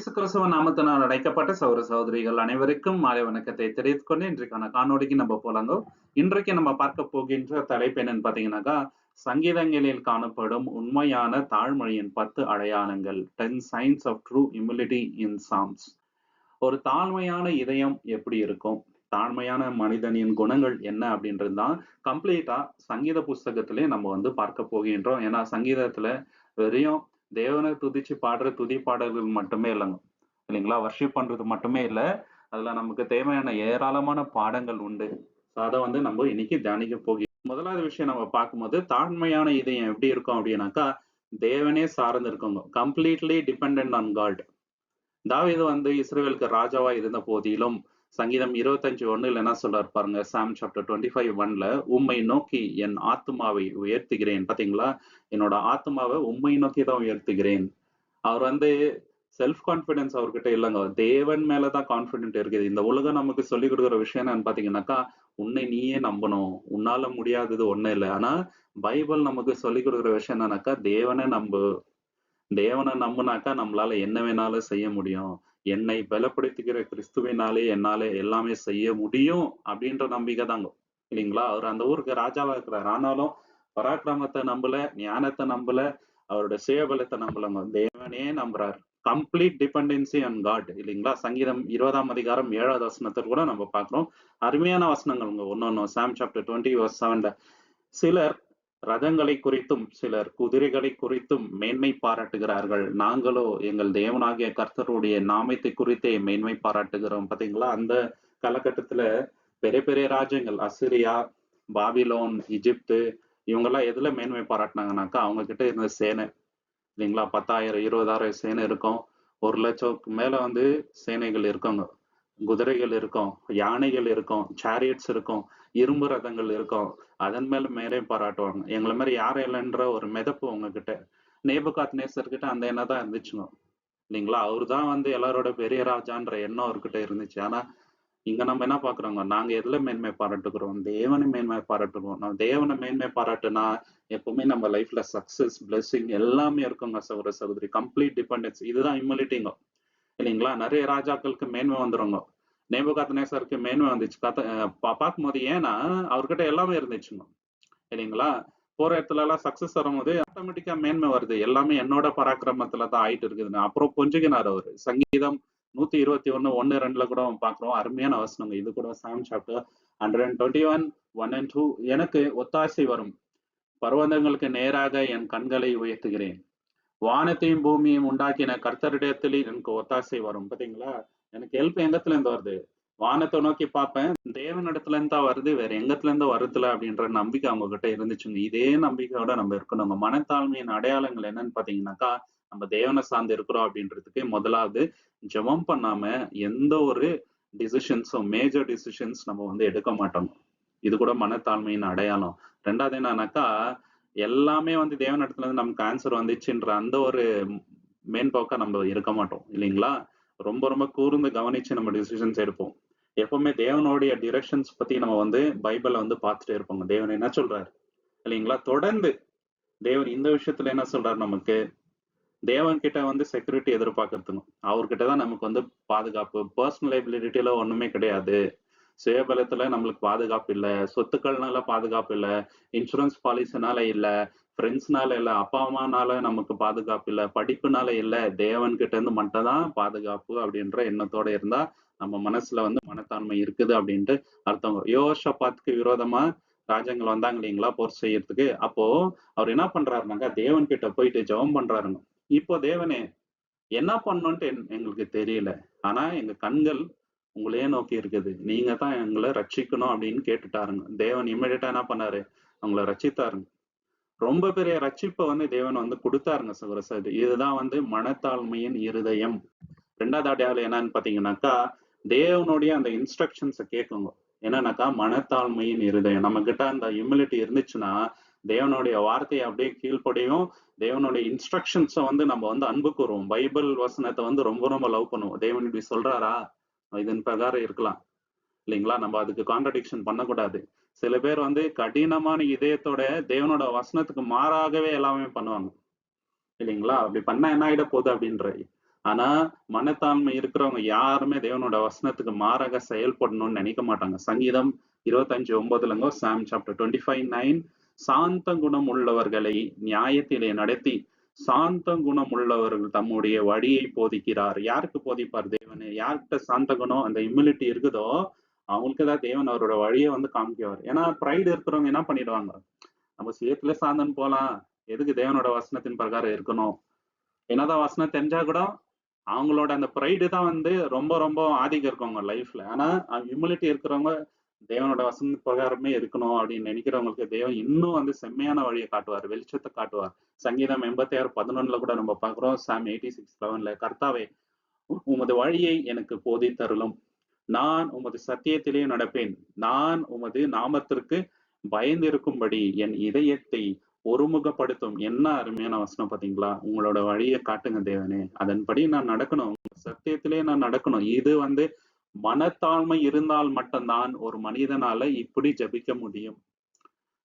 இயேசு கிறிஸ்துவ நாமத்தினால் அழைக்கப்பட்ட சகோதர சகோதரிகள் அனைவருக்கும் மாலை வணக்கத்தை தெரிவித்துக் கொண்டு இன்றைக்கான காணொளிக்கு நம்ம போலாங்க. இன்றைக்கு நம்ம பார்க்க போகின்ற தலைப்பு என்னன்னு பாத்தீங்கன்னாக்கா, சங்கீதங்களில் காணப்படும் உண்மையான தாழ்மொழியின் 10 அடையாளங்கள், 10 signs of true humility in Psalms. ஒரு தாழ்மையான இதயம் எப்படி இருக்கும், தாழ்மையான மனிதனின் குணங்கள் என்ன அப்படின்றது தான் கம்ப்ளீட்டா சங்கீத புஸ்தகத்திலே நம்ம வந்து பார்க்க போகின்றோம். ஏன்னா சங்கீதத்துல வெறும் தேவனை துதிச்சு பாடுற துதி பாடல்கள் மட்டுமே இல்லைங்க, இல்லைங்களா? வர்ஷிப் பண்றது மட்டுமே இல்லை, அதுல நமக்கு தேவையான ஏராளமான பாடங்கள் உண்டு. அதை வந்து நம்ம இன்னைக்கு தியானிக்க போகிறோம். முதலாவது விஷயம் நம்ம பார்க்கும்போது, தாழ்மையான இதயம் எப்படி இருக்கும் அப்படின்னாக்கா, தேவனே சார்ந்து இருக்குங்க, கம்ப்ளீட்லி டிபெண்ட் ஆன் காட். தாவீது வந்து இஸ்ரவேலுக்கு ராஜாவா இருந்த போதிலும் சங்கீதம் 25:1 என்ன சொல்றாரு பாருங்க, சாம் சாப்டர் 25:1 உம்மை நோக்கி என் ஆத்துமாவை உயர்த்துகிறேன். பாத்தீங்களா, என்னோட ஆத்துமாவை உம்மை நோக்கி தான் உயர்த்துகிறேன். அவர் வந்து செல்ஃப் கான்பிடன்ஸ் அவர்கிட்ட இல்லைங்க, தேவன் மேலதான் கான்பிடென்ட் இருக்குது. இந்த உலகம் நமக்கு சொல்லிக் கொடுக்குற விஷயம் என்னன்னு பாத்தீங்கன்னாக்கா, உன்னை நீயே நம்பணும், உன்னால முடியாதது ஒண்ணும் இல்லை. ஆனா பைபிள் நமக்கு சொல்லிக் கொடுக்குற விஷயம் என்னன்னாக்கா, தேவனை நம்பு, தேவனை நம்புனாக்கா நம்மளால என்ன வேணாலும் செய்ய முடியும், என்னை பலப்படுத்திக்கிற கிறிஸ்துவினாலே என்னால எல்லாமே செய்ய முடியும் அப்படின்ற நம்பிக்கை தாங்க, இல்லைங்களா? அவர் அந்த ஊருக்கு ராஜாவா இருக்கிறார், ஆனாலும் பராக்கிரமத்தை நம்பல, ஞானத்தை நம்பல, அவரோட சுயபலத்தை நம்பலங்க, தேவனே நம்புறார். கம்ப்ளீட் டிபெண்டன்சி ஆன் காட், இல்லைங்களா? சங்கீதம் 20:7 கூட நம்ம பார்க்கிறோம். அருமையான வசனங்கள் ஒன்னொன்னு. சாம் சாப்டர் 20:7 சிலர் ரதங்களை குறித்தும் சிலர் குதிரைகளை குறித்தும் மேன்மை பாராட்டுகிறார்கள், நாங்களோ எங்கள் தேவனாகிய கர்த்தருடைய நாமத்தை குறித்தே மேன்மை பாராட்டுகிறோம். பாத்தீங்களா, அந்த காலகட்டத்துல பெரிய பெரிய ராஜ்யங்கள், அசிரியா, பாபிலோன், எகிப்து, இவங்கெல்லாம் எதுல மேன்மை பாராட்டினாங்கன்னாக்கா, அவங்க கிட்ட இருந்த சேனை, இல்லைங்களா? 10,000 20,000 சேனை இருக்கும், 1,00,000 மேல வந்து சேனைகள் இருக்குங்க, குதிரைகள் இருக்கும், யானைகள் இருக்கும், சேரியட்ஸ் இருக்கும், இரும்பு ரதங்கள் இருக்கும். அதன் மேல மேலே பாராட்டுவாங்க. எங்களை மாதிரி யாரும் இல்லைன்ற ஒரு மிதப்பு உங்ககிட்ட. நேபுகாத்நேசர் கிட்ட அந்த எண்ணம் தான் இருந்துச்சுங்க, இல்லைங்களா? அவரு தான் வந்து எல்லாரோட பெரிய ராஜான்ற எண்ணம் அவர்கிட்ட இருந்துச்சு. ஆனா இங்க நம்ம என்ன பாக்குறோங்க, நாங்க எதுல மேன்மை பாராட்டுகிறோம், தேவனை மேன்மை பாராட்டுகிறோம். நம்ம தேவனை மேன்மை பாராட்டுனா எப்பவுமே நம்ம லைஃப்ல சக்சஸ், பிளெஸிங் எல்லாமே இருக்குங்க சகோதர சகோதரி. கம்ப்ளீட் டிபெண்டன்ஸ், இதுதான் ஹியூமிலிட்டிங்க, இல்லைங்களா? நிறைய ராஜாக்களுக்கு மேன்மை வந்துருங்க, நேபுகாத்நேசருக்கு மேன்மை வந்துச்சு பார்க்கும்போது. ஏன்னா அவர்கிட்ட எல்லாமே இருந்துச்சுங்க, இல்லைங்களா? போற இடத்துல எல்லாம் சக்சஸ் வரும்போது ஆட்டோமேட்டிக்கா மேன்மை வருது, எல்லாமே என்னோட பராக்கிரமத்துல தான் ஆயிட்டு இருக்குதுன்னு. அப்புறம் கொஞ்சிக்கினார் அவரு. சங்கீதம் 121:1-2 கூட பாக்குறோம். அருமையான வசனங்க இது கூட. சாம் சாப்டர் 121:1-2 எனக்கு ஒத்தாசை வரும், பர்வதங்களுக்கு நேராக என் கண்களை உயர்த்துகிறேன், வானத்தையும் பூமியையும் உண்டாக்கின கர்த்தரிடத்தில் எனக்கு ஒத்தாசை வரும். பாத்தீங்களா, எனக்கு ஹெல்ப் எங்கத்துல இருந்து வருது, வானத்தை நோக்கி பார்ப்பேன், தேவனிடத்துல இருந்து தான் வருது, வேற எங்கத்துல இருந்து வருதுல அப்படின்ற நம்பிக்கை அவங்க கிட்ட இருந்துச்சுங்க. இதே நம்பிக்கையோட நம்ம இருக்கணும். மனத்தாழ்மையின் அடையாளங்கள் என்னன்னு பாத்தீங்கன்னாக்கா, நம்ம தேவனை சார்ந்து இருக்கிறோம் அப்படின்றதுக்கு முதலாவது ஜெபம் பண்ணாம எந்த ஒரு டிசிஷன்ஸும், மேஜர் டிசிஷன்ஸ் நம்ம வந்து எடுக்க மாட்டோம். இது கூட மனத்தாழ்மையின் அடையாளம். ரெண்டாவது என்னன்னாக்கா, எல்லாமே வந்து தேவனிடத்துல இருந்து நமக்கு ஆன்சர் வந்துச்சுன்ற அந்த ஒரு மேன்போக்கா நம்ம இருக்க மாட்டோம், இல்லைங்களா? ரொம்ப ரொம்ப கூர்ந்து கவனிச்சு நம்ம டிசிஷன்ஸ் எடுப்போம். எப்பவுமே தேவனுடைய டிரெக்ஷன்ஸ் பத்தி நம்ம வந்து பைபிள வந்து பார்த்துட்டே இருப்போங்க. தேவன் என்ன சொல்றாரு, இல்லைங்களா? தொடர்ந்து தேவன் இந்த விஷயத்துல என்ன சொல்றாரு, நமக்கு தேவன் கிட்ட வந்து செக்யூரிட்டி எதிர்பார்க்கறதுங்க, அவர்கிட்டதான் நமக்கு வந்து பாதுகாப்பு. பர்சனல் லைபிலிட்டியில ஒண்ணுமே கிடையாது, சுயபலத்துல நம்மளுக்கு பாதுகாப்பு இல்ல, சொத்துக்கள்னால பாதுகாப்பு இல்ல, இன்சூரன்ஸ் பாலிசினால இல்ல, ஃப்ரெண்ட்ஸ்னால இல்ல, அப்பா அம்மானால நமக்கு பாதுகாப்பு இல்ல, படிப்புனால இல்ல, தேவன் கிட்ட இருந்து மட்டும் தான் பாதுகாப்பு அப்படின்ற எண்ணத்தோட இருந்தா நம்ம மனசுல வந்து மனத்தாண்மை இருக்குது அப்படின்ட்டு அர்த்தம். யோஷபாத்துக்கு விரோதமா ராஜாங்கள் வந்தாங்க, இல்லைங்களா, போர் செய்யறதுக்கு. அப்போ அவர் என்ன பண்றாருனாங்க, தேவன் கிட்ட போயிட்டு ஜெபம் பண்றாருங்க. இப்போ தேவனே என்ன பண்ணணும்ட்டு எங்களுக்கு தெரியல, ஆனா எங்க கண்கள் உங்களையே நோக்கி இருக்குது, நீங்க தான் எங்களை ரட்சிக்கணும் அப்படின்னு கேட்டுட்டாருங்க. தேவன் இமிடியேட்டா என்ன பண்ணாரு, அவங்களை ரட்சித்தாருங்க. ரொம்ப பெரிய ரட்சிப்பை வந்து தேவன் வந்து கொடுத்தாருங்க சகோதர சகோதரி. இதுதான் வந்து மனத்தாழ்மையின் இருதயம். ரெண்டாவது அடையாளம் என்னன்னு பாத்தீங்கன்னாக்கா, தேவனுடைய அந்த இன்ஸ்ட்ரக்ஷன்ஸை கேட்குங்க. என்னன்னாக்கா, மனத்தாழ்மையின் இருதயம். நம்ம கிட்ட அந்த ஹியூமிலிட்டி இருந்துச்சுன்னா தேவனுடைய வார்த்தையை அப்படியே கீழ்ப்படியும், தேவனுடைய இன்ஸ்ட்ரக்ஷன்ஸை வந்து நம்ம வந்து அன்பு கூறுவோம். பைபிள் வசனத்தை வந்து ரொம்ப ரொம்ப லவ் பண்ணுவோம். தேவன் இப்படி சொல்றாரா, இதன் பிரகாரம் இருக்கலாம், இல்லைங்களா? நம்ம அதுக்கு கான்ட்ரடிக்ஷன் பண்ணக்கூடாது. சில பேர் வந்து கடினமான இதயத்தோட தேவனோட வசனத்துக்கு மாறாகவே எல்லாமே பண்ணுவாங்க, இல்லைங்களா? அப்படி பண்ணா என்ன ஆயிட போகுது அப்படின்ற ஆனா மனத்தாழ்மை இருக்கிறவங்க யாருமே தேவனோட வசனத்துக்கு மாறாக செயல்படணும்னு நினைக்க மாட்டாங்க. சங்கீதம் 25:9 சாம் சாப்டர் 25:9 சாந்த குணம் உள்ளவர்களை நியாயத்திலே நடத்தி சாந்த குணம் உள்ளவர்கள் தம்முடைய வழியை போதிக்கிறார். யாருக்கு போதிப்பார் தேவனு? யார்கிட்ட சாந்த குணம் அந்த இம்யூனிட்டி இருக்குதோ அவங்களுக்கு தான் தேவன் அவரோட வழியை வந்து காமிக்குவார். ஏன்னா ப்ரைடு இருக்கிறவங்க என்ன பண்ணிடுவாங்க, நம்ம சுயத்துல சாந்தன் போலாம், எதுக்கு தேவனோட வசனத்தின் பிரகாரம் இருக்கணும், என்னதான் வசனம் தெரிஞ்சா கூட அவங்களோட அந்த ப்ரைடு தான் வந்து ரொம்ப ரொம்ப ஆதிக்கம் இருக்கவங்க லைஃப்ல. ஆனா ஹியூமிலிட்டி இருக்கிறவங்க தேவனோட வசன பிரகாரமே இருக்கணும் அப்படின்னு நினைக்கிறவங்களுக்கு தேவன் இன்னும் வந்து செம்மையான வழியை காட்டுவார், வெளிச்சத்தை காட்டுவார். சங்கீதம் 86:11 கூட நம்ம பார்க்கிறோம். சாம் 86:11 கர்த்தாவே உமது வழியை எனக்கு போதித்தருளும், நான் உமது சத்தியத்திலே நடப்பேன், நான் உமது நாமத்திற்கு பயந்திருக்கும்படி என் இதயத்தை ஒருமுகப்படுத்தும். என்ன அருமையான வசனம் பாத்தீங்களா? உங்களோட வழியை காட்டுங்க தேவனே, அதன்படி நான் நடக்கணும், சத்தியத்திலே நான் நடக்கணும். இது வந்து மனத்தாழ்மை இருந்தால் மட்டும்தான் ஒரு மனிதனால இப்படி ஜபிக்க முடியும்,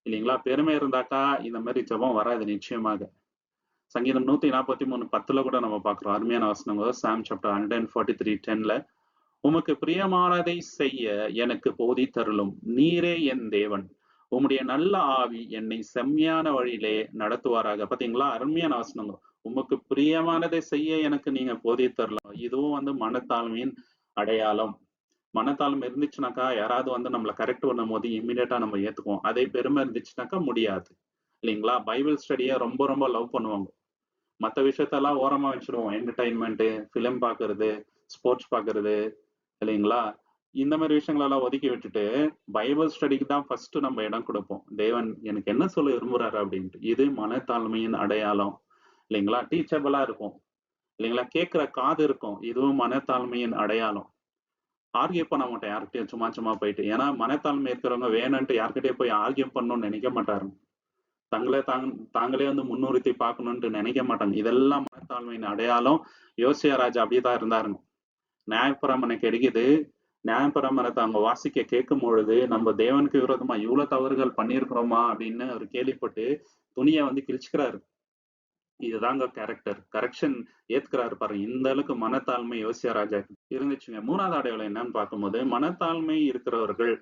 இல்லைங்களா? பெருமை இருந்தாக்கா இந்த மாதிரி ஜபம் வராது நிச்சயமாக. சங்கீதம் 143:10 கூட நம்ம பாக்குறோம் அருமையான வசனங்க. சாம் சாப்டர் 143:10 உமக்கு பிரியமானதை செய்ய எனக்கு போதித்தருளும், நீரே என் தேவன், உம்முடைய நல்ல ஆவி என்னை செம்மையான வழியிலே நடத்துவாராக. பாத்தீங்களா, அருமையான வசனங்க. உமக்கு பிரியமானதை செய்ய எனக்கு நீங்க போதித்தரலாம். இதுவும் வந்து மனத்தாழ்மையின் அடையாளம். மனத்தாழ்மை இருந்துச்சுனாக்கா யாராவது வந்து நம்மளை கரெக்ட் பண்ணும் போது இம்மிடியட்டா நம்ம ஏத்துக்குவோம். அதே பெருமை இருந்துச்சுனாக்கா முடியாது, இல்லைங்களா? பைபிள் ஸ்டடியை ரொம்ப ரொம்ப லவ் பண்ணுவாங்க. மற்ற விஷயத்தெல்லாம் ஓரமா வச்சிருவோம். என்டர்டைன்மெண்ட், ஃபிலிம் பாக்குறது, ஸ்போர்ட்ஸ் பாக்குறது, இல்லைங்களா? இந்த மாதிரி விஷயங்களெல்லாம் ஒதுக்கி விட்டுட்டு பைபிள் ஸ்டடிக்கு தான் ஃபர்ஸ்ட் நம்ம இடம் கொடுப்போம். தேவன் எனக்கு என்ன சொல்ல விரும்புறாரு அப்படின்ட்டு. இது மனத்தாழ்மையின் அடையாளம், இல்லைங்களா? டீச்சபிளா இருக்கும், இல்லைங்களா? கேட்கிற காது இருக்கும், இதுவும் மனத்தாழ்மையின் அடையாளம். ஆர்கியூ பண்ண மாட்டேன் யார்கிட்டயும் சும்மா சும்மா போயிட்டு. ஏன்னா மனத்தாழ்மை இருக்கிறவங்க வேணும்ட்டு யார்கிட்டயும் போய் ஆர்கியூ பண்ணணும்னு நினைக்க மாட்டாரு. தாங்களே வந்து முன்னுரித்தி பார்க்கணும்னு நினைக்க மாட்டாங்க. இதெல்லாம் மனத்தாழ்மையின் அடையாளம். யோசியா ராஜா அப்படிதான் இருந்தாருங்க. நியாயப்பிரமாணம் கிடைக்குது, நியாயப்பிரமாணத்தை அவங்க வாசிக்க கேட்கும் பொழுது நம்ம தேவனுக்கு விரோதமா இவ்வளவு தவறுகள் பண்ணியிருக்கிறோமா அப்படின்னு அவர் கேள்விப்பட்டு துணியை வந்து கிழிச்சுக்கிறாரு. இதுதாங்க கேரக்டர், கரெக்ஷன் ஏத்துக்கிறாரு பாருங்க. இந்த அளவுக்கு மனத்தாழ்மை யோசியா ராஜா இருந்துச்சுங்க. மூணாவது அடையாளம் என்னன்னு பார்க்கும்போது, மனத்தாழ்மை இருக்கிறவர்கள்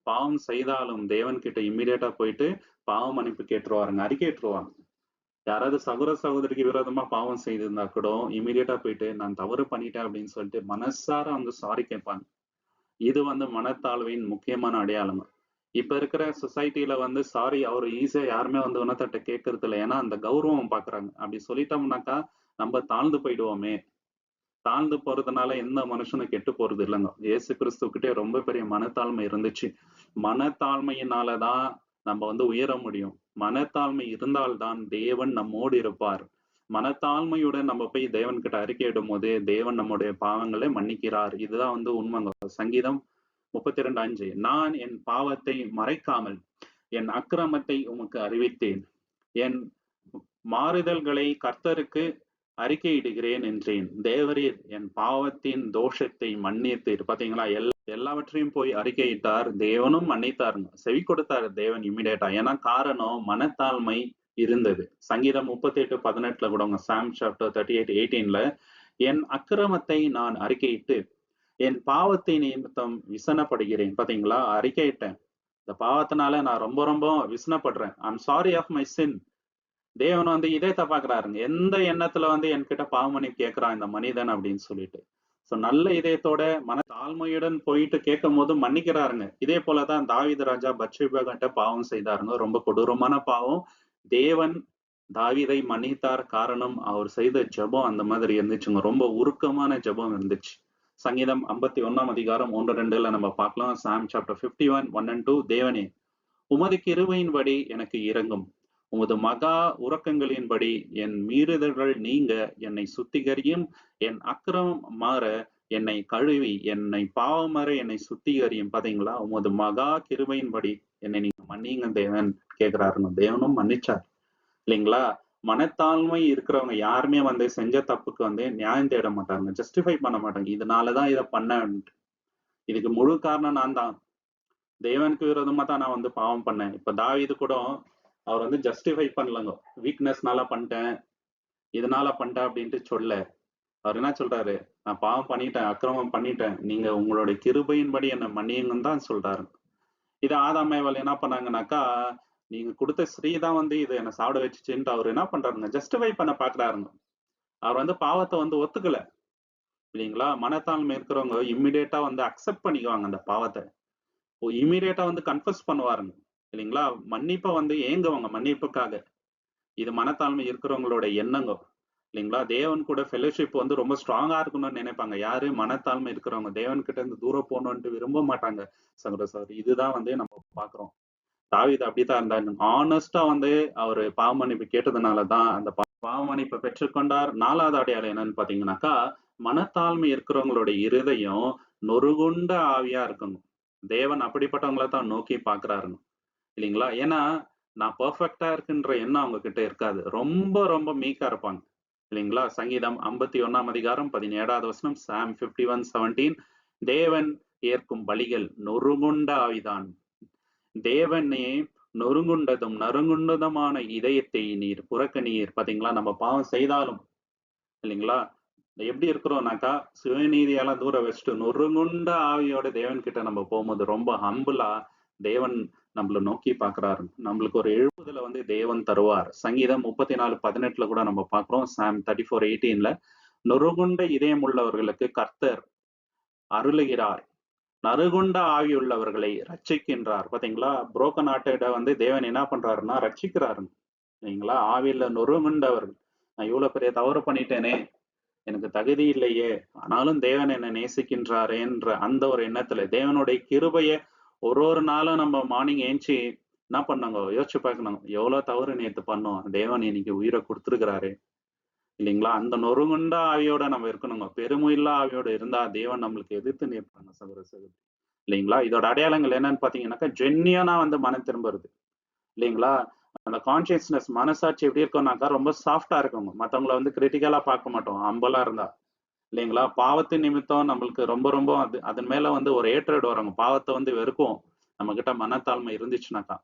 பாவம் செய்தாலும் தேவன் கிட்ட இம்மிடியேட்டா போயிட்டு பாவ மன்னிப்பு கேட்டுருவாருங்க, அறிக்கைட்டுருவாங்க. யாராவது சகோதர சகோதரிக்கு விரோதமா பாவம் செய்திருந்தா கூட இமீடியட்டா போயிட்டு நான் தவறு பண்ணிட்டேன் அப்படின்னு சொல்லிட்டு மனசார வந்து சாரி கேட்பாங்க. இது வந்து மனத்தாழ்வின் முக்கியமான அடையாளம். இப்ப இருக்கிற சொசைட்டில வந்து சாரி அவர் ஈஸியா யாருமே வந்து உணர்த்தட்ட கேட்கறது இல்லை. ஏன்னா அந்த கௌரவம் பாக்குறாங்க. அப்படி சொல்லிட்டோம்னாக்கா நம்ம தாழ்ந்து போயிடுவோமே. தாழ்ந்து போறதுனால எந்த மனுஷனும் கெட்டு போறது இல்லைங்க. இயேசு கிறிஸ்துக்கிட்டே ரொம்ப பெரிய மனத்தாழ்மை இருந்துச்சு. மனத்தாழ்மையினாலதான் நம்ம வந்து உயர முடியும். மனத்தாழ்மை இருந்தால்தான் தேவன் நம்மோடு இருப்பார். மனத்தாழ்மையுடன் நம்ம போய் தேவன் கிட்ட அறிக்கையிடும் போது தேவன் நம்முடைய பாவங்களை மன்னிக்கிறார். இதுதான் வந்து உண்மைங்க. சங்கீதம் 32:5 நான் என் பாவத்தை மறைக்காமல் என் அக்கிரமத்தை உமக்கு அறிவித்தேன், என் மாறுதல்களை கர்த்தருக்கு அறிக்கையிடுகிறேன் என்றேன். தேவரீர் என் பாவத்தின் தோஷத்தை மன்னித்தீர். பாத்தீங்களா, எல்லாவற்றையும் போய் அறிக்கையிட்டார், தேவனும் மன்னித்தாருங்க, செவி கொடுத்தாரு தேவன் இம்மிடியேட்டா. ஏன்னா காரணம் மனத்தாழ்மை இருந்தது. சங்கீதம் 38:18 கூட சாம் சாப்டர் 38:18 என் அக்கிரமத்தை நான் அறிக்கையிட்டு என் பாவத்தை நிமித்தம் விசனப்படுகிறேன். பாத்தீங்களா, அறிக்கையிட்டேன், இந்த பாவத்தினால நான் ரொம்ப ரொம்ப விசனப்படுறேன். ஐம் சாரி ஆஃப் மை சின். தேவன் வந்து இதே தப்பாக்குறாருங்க. எந்த எண்ணத்துல வந்து என்கிட்ட பாவமணி கேட்கிறான் இந்த மனிதன் அப்படின்னு சொல்லிட்டு. சோ நல்ல இதயத்தோட மன தாழ்மையுடன் போயிட்டு கேட்கும் போது மன்னிக்கிறாருங்க. இதே போலதான் தாவீது ராஜா பத்ஷேபாகிட்ட பாவம் செய்தாருங்க, ரொம்ப கொடூரமான பாவம். தேவன் தாவீதை மன்னித்தார். காரணம் அவர் செய்த ஜெபம் அந்த மாதிரி இருந்துச்சுங்க. ரொம்ப உருக்கமான ஜெபம் இருந்துச்சு. சங்கீதம் 51:1-2 நம்ம பார்க்கலாம். சாம் சாப்டர் 51:1-2 தேவனே உமது கிருபையின்படி எனக்கு இரங்கும், உமது மகா உறக்கங்களின்படி என் மீறுதல்கள் நீங்க என்னை சுத்திகரியும், என் அக்கிரமம் மாற என்னை கழுவி என்னை பாவமற என்னை சுத்திகரியும். பாத்தீங்களா, உமது மகா கிருபையின்படி என்னை நீங்க மன்னிங்க தேவன் கேட்கிறாருங்க. தேவனும் மன்னிச்சார், இல்லைங்களா? மனத்தாழ்மை இருக்கிறவங்க யாருமே வந்து செஞ்ச தப்புக்கு வந்து நியாயம் தேட மாட்டாங்க, ஜஸ்டிஃபை பண்ண மாட்டாங்க. இதனாலதான் இதை பண்ண, இதுக்கு முழு காரணம் நான் தான், தேவனுக்கு விரோதமா தான் நான் வந்து பாவம் பண்ணேன். இப்ப தாவீது கூட அவர் வந்து ஜஸ்டிஃபை பண்ணலங்க, வீக்னஸ்னால பண்ணிட்டேன், இதனால பண்ணிட்டேன் அப்படின்ட்டு சொல்ல. அவர் என்ன சொல்றாரு? நான் பாவம் பண்ணிட்டேன், அக்கிரமம் பண்ணிட்டேன். நீங்க உங்களுடைய கிருபையின்படி என்ன மன்னியுங்கன்னு தான் சொல்றாரு. இது ஆதாம் ஏவாள் என்ன பண்ணாங்கன்னாக்கா, நீங்க குடுத்த ஸ்ரீ தான் வந்து இத என்ன சாப்பிட வச்சுச்சுன்ட்டு அவரு என்ன பண்றாருங்க, ஜஸ்டிஃபை பண்ண பார்க்குறாருங்க. அவர் வந்து பாவத்த வந்து ஒத்துக்கல. இல்லைங்களா? மனத்தாழ்மை இருக்கிறவங்க இம்மீடியட்டா வந்து அக்செப்ட் பண்ணிக்குவாங்க அந்த பாவத்த. இம்மீடியட்டா வந்து கன்ஃபெஸ் பண்ணுவாருங்க. இல்லைங்களா? மன்னிப்ப வந்து ஏங்குவாங்க மன்னிப்புக்காக. இது மனத்தாழ்மை இருக்கிறவங்களோட எண்ணங்க. இல்லைங்களா? தேவன் கூட ஃபெலோஷிப் வந்து ரொம்ப ஸ்ட்ராங்கா இருக்கணும்னு நினைப்பாங்க. யாரு? மனத்தாழ்மை இருக்கிறவங்க. தேவன் கிட்ட இருந்து தூரம் போகணும்ன்ட்டு விரும்ப மாட்டாங்க. சகோதர சகோதரி. இதுதான் வந்து நம்ம பார்க்கிறோம். தாவீது அப்படித்தான் இருந்தாரு. ஹானஸ்ட்டா வந்து அவரு பாவ மன்னிப்பு கேட்டதுனால தான் அந்த பாவ மன்னிப்பை பெற்றுக்கொண்டார். 4வது அடையாளம் என்னன்னு பார்த்தீங்கன்னாக்கா, மனத்தாழ்மை இருக்கிறவங்களுடைய இருதயம் நொறுங்குண்ட ஆவியா இருக்கணும். தேவன் அப்படிப்பட்டவங்கள தான் நோக்கி பார்க்கிறாருங்க. இல்லைங்களா? ஏன்னா, நான் பெர்ஃபெக்ட்டா இருக்குன்ற எண்ணம் அவங்க கிட்ட இருக்காது. ரொம்ப ரொம்ப மீக்கா இருப்பாங்க. இல்லைங்களா? சங்கீதம் 51ஆம் அதிகாரம் 17வது வசனம், சாம் 51:17 தேவன் ஏற்கும் பலிகள் நொறுங்குண்ட ஆவிதான். தேவனே நொறுங்குண்டதும் நறுங்குண்டதுமான இதயத்தை நீர் புறக்கணியீர். பாத்தீங்களா? நம்ம பாவம் செய்தாலும் இல்லைங்களா? எப்படி இருக்கிறோம்னாக்கா, சுயநீதியால தூர வச்சுட்டு நொறுங்குண்ட ஆவியோட தேவன் கிட்ட நம்ம போகும்போது ரொம்ப ஹம்பிளா தேவன் நம்மள நோக்கி பார்க்கிறாரு. நம்மளுக்கு ஒரு எழுப்புதல வந்து தேவன் தருவார். சங்கீதம் 34:18 கூட நம்ம பார்க்கிறோம். சாம் 34:18 நொறுங்குண்ட இதயம் உள்ளவர்களுக்கு கர்த்தர் அருளுகிறார். நறுகுண்ட ஆவியுள்ளவர்களை ரட்சிக்கின்றார். பாத்தீங்களா? புரோக்கன் ஹார்ட்டட வந்து தேவன் என்ன பண்றாருன்னா ரட்சிக்கிறாரு. சரிங்களா? ஆவியில நொறுங்குண்டவர்கள். நான் இவ்வளவு பெரிய தவறு பண்ணிட்டேனே, எனக்கு தகுதி இல்லையே, ஆனாலும் தேவன் என்னை நேசிக்கின்றாரேன்ற அந்த ஒரு எண்ணத்துல தேவனுடைய கிருபைய ஒரு ஒரு நாளும் நம்ம மார்னிங் ஏஞ்சி என்ன பண்ணாங்க யோசிச்சு பார்க்கணும். எவ்வளவு தவறு நேத்து பண்ணோம். தேவன் இன்னைக்கு உயிரை கொடுத்திருக்கிறாரு. இல்லைங்களா? அந்த நொறுங்குண்ட ஆவியோட நம்ம இருக்கணுங்க. பெருமையில்லா ஆவியோட இருந்தா தேவன் நம்மளுக்கு எதிர்த்து நிற்பாங்க சகோதர சகோதரி. இல்லைங்களா? இதோட அடையாளங்கள் என்னன்னு பாத்தீங்கன்னாக்கா, ஜென்யூனா வந்து மனம் திரும்புறது. இல்லைங்களா? அந்த கான்ஷியஸ்னஸ் மனசாட்சி எப்படி இருக்கும்னாக்கா, ரொம்ப சாஃப்ட்டா இருக்குங்க. மத்தவங்கள வந்து கிரிட்டிக்கலா பார்க்க மாட்டோம். ஹம்பலா இருந்தா. இல்லைங்களா? பாவத்தின் நிமித்தம் நம்மளுக்கு ரொம்ப ரொம்ப அதன் மேல வந்து ஒரு ஏற்றடு வருங்க. பாவத்த வந்து வெறுக்குவோம். நம்மகிட்ட மனத்தாழ்மை இருந்துச்சுனாக்கா.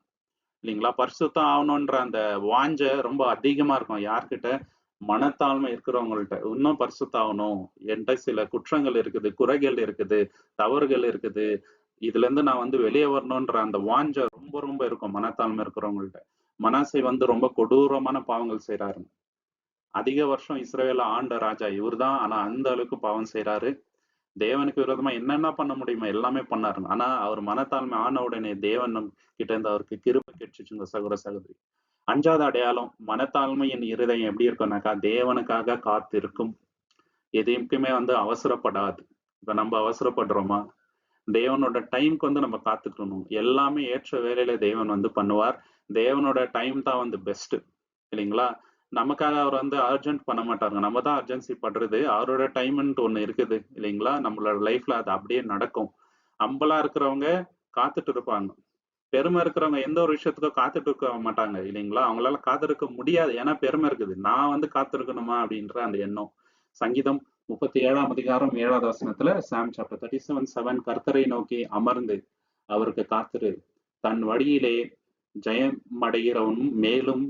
இல்லைங்களா? பரிசுத்தம் ஆவணுன்ற அந்த வாஞ்ச ரொம்ப அதிகமா இருக்கும். யார்கிட்ட? மனத்தாழ்மை இருக்கிறவங்கள்ட்ட. இன்னும் பரிசுத்தம் ஆவணும். என்ட்ட சில குற்றங்கள் இருக்குது, குறைகள் இருக்குது, தவறுகள் இருக்குது. இதுலருந்து நான் வந்து வெளிய வரணுன்ற அந்த வாஞ்ச ரொம்ப ரொம்ப இருக்கும் மனத்தாழ்மை இருக்கிறவங்கள்ட்ட. மனாசே வந்து ரொம்ப கொடூரமான பாவங்கள் செய்றாருங்க. அதிக வருஷம் இஸ்ரவேல ஆண்ட ராஜா இவர்தான். ஆனா அந்த அளவுக்கு பாவம் செய்றாரு. தேவனுக்கு விரோதமா என்னென்ன பண்ண முடியுமோ எல்லாமே பண்ணாருங்க. ஆனா அவர் மனத்தாழ்மை ஆன உடனே தேவன் கிட்ட இருந்து அவருக்கு கிருபை கிடைச்சுச்சுங்க சகோதர சகோதரி. 5வது அடையாளம் மனத்தாழ்மையின் இருதயம் எப்படி இருக்கும்னாக்கா, தேவனுக்காக காத்திருக்கும். எதுக்குமே வந்து அவசரப்படாது. இப்ப நம்ம அவசரப்படுறோமா? தேவனோட டைம்க்கு வந்து நம்ம காத்துக்கணும். எல்லாமே ஏற்ற வேலையில தேவன் வந்து பண்ணுவார். தேவனோட டைம் தான் வந்து பெஸ்ட். இல்லைங்களா? நமக்காக அவர் வந்து அர்ஜென்ட் பண்ண மாட்டாருங்க. நம்ம தான் அர்ஜென்சி பண்றது. அவரோட டைம்ன்ட்டு ஒண்ணு இருக்குது. இல்லைங்களா? நம்மளோட லைஃப்ல அது அப்படியே நடக்கும். ஹம்பிளா இருக்கிறவங்க காத்துட்டு இருப்பாங்க. பெருமை இருக்கிறவங்க எந்த ஒரு விஷயத்துக்கும் காத்துட்டு இருக்க மாட்டாங்க. இல்லைங்களா? அவங்களால காத்திருக்க முடியாது. ஏன்னா பெருமை இருக்குது. நான் வந்து காத்திருக்கணுமா? அப்படின்ற அந்த எண்ணம். சங்கீதம் 37ஆம் அதிகாரம் 7வது வசனத்துல சாம் சாப்டர் 37:7 கர்த்தரை நோக்கி அமர்ந்து அவருக்கு காத்திரு. தன் வழியிலே ஜெயமடைகிறவனும் மேலும்